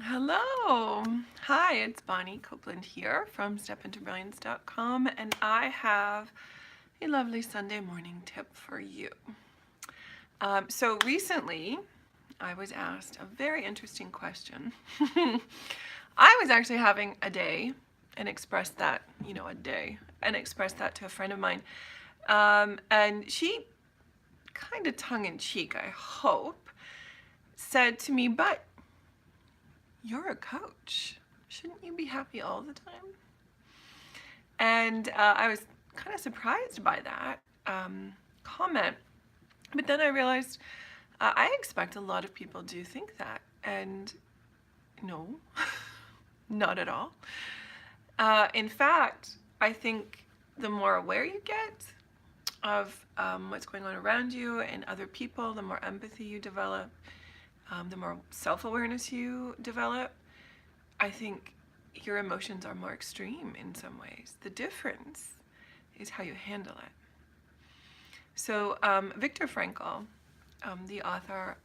Hello. Hi, it's Bonnie Copeland here from stepintobrilliance.com, and I have a lovely Sunday morning tip for you. So recently, I was asked a very interesting question. I was actually having a day and expressed that, expressed that to a friend of mine. And she, kind of tongue in cheek, I hope, said to me, but you're a coach. Shouldn't you be happy all the time? And I was kind of surprised by that comment. But then I realized I expect a lot of people do think that. And no, not at all. In fact, I think the more aware you get of what's going on around you and other people, the more empathy you develop, the more self-awareness you develop, I think your emotions are more extreme in some ways. The difference is how you handle it. So Viktor Frankl, the author,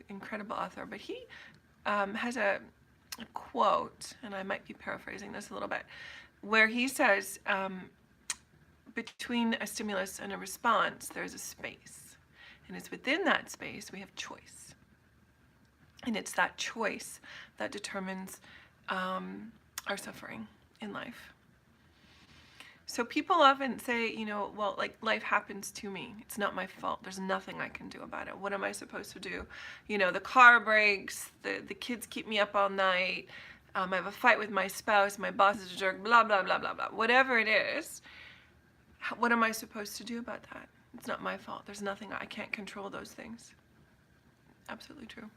incredible author, but he has a quote, and I might be paraphrasing this a little bit, where he says, between a stimulus and a response, there's a space. And it's within that space we have choice. And it's that choice that determines our suffering in life. So people often say, well, like, life happens to me. It's not my fault. There's nothing I can do about it. What am I supposed to do? The car breaks, the kids keep me up all night, I have a fight with my spouse, my boss is a jerk, blah, blah, blah, blah, blah. Whatever it is, what am I supposed to do about that? It's not my fault. There's nothing, I can't control those things. Absolutely true.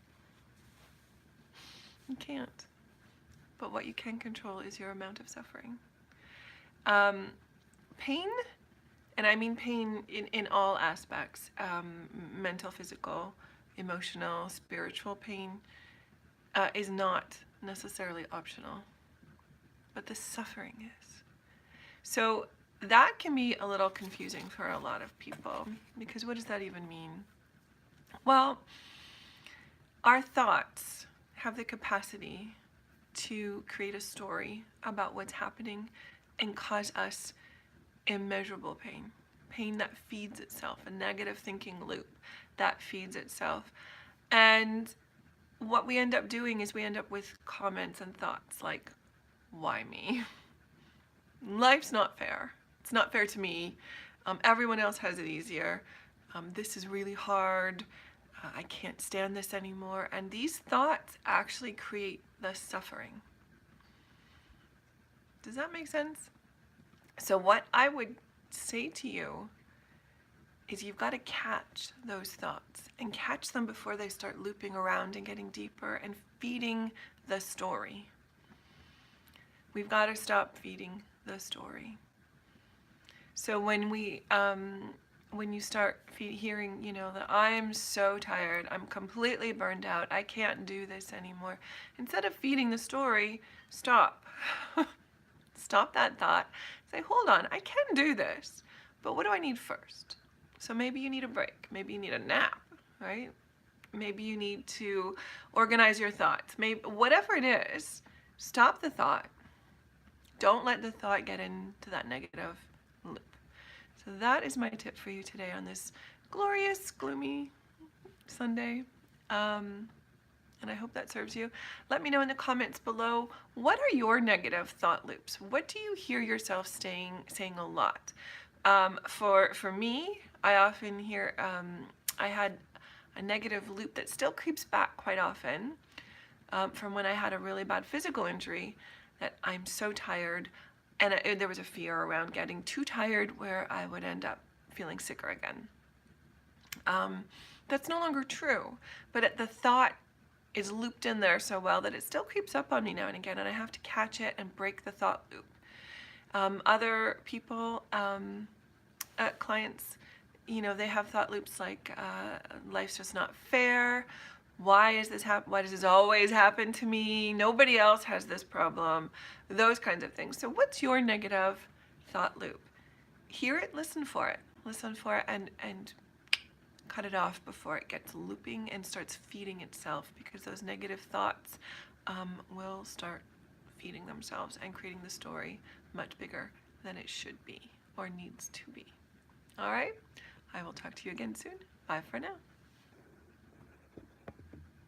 You can't. But what you can control is your amount of suffering. Pain, and I mean pain in all aspects, mental, physical, emotional, spiritual pain, is not necessarily optional, but the suffering is. So that can be a little confusing for a lot of people, because what does that even mean? Well, our thoughts have the capacity to create a story about what's happening and cause us immeasurable pain. Pain that feeds itself, a negative thinking loop that feeds itself. And what we end up doing is we end up with comments and thoughts like, why me? Life's not fair. It's not fair to me. Everyone else has it easier. This is really hard. I can't stand this anymore. And these thoughts actually create the suffering. Does that make sense? So what I would say to you is you've got to catch those thoughts and catch them before they start looping around and getting deeper and feeding the story. We've got to stop feeding the story. So when you start hearing, that I'm so tired, I'm completely burned out, I can't do this anymore, instead of feeding the story, stop. Stop that thought. Say, hold on, I can do this, but what do I need first? So maybe you need a break. Maybe you need a nap, right? Maybe you need to organize your thoughts. Maybe whatever it is, stop the thought. Don't let the thought get into that negative loop. So that is my tip for you today on this glorious, gloomy Sunday. And I hope that serves you. Let me know in the comments below, what are your negative thought loops? What do you hear yourself saying a lot? For me, I often hear, I had a negative loop that still creeps back quite often from when I had a really bad physical injury, that I'm so tired, and there was a fear around getting too tired where I would end up feeling sicker again. That's no longer true, but the thought is looped in there so well that it still creeps up on me now and again, and I have to catch it and break the thought loop. Other people, clients, they have thought loops like, life's just not fair. Why does this always happen to me? Nobody else has this problem. Those kinds of things. So what's your negative thought loop? Hear it, listen for it, and cut it off before it gets looping and starts feeding itself, because those negative thoughts will start feeding themselves and creating the story much bigger than it should be or needs to be. All right? I will talk to you again soon. Bye for now.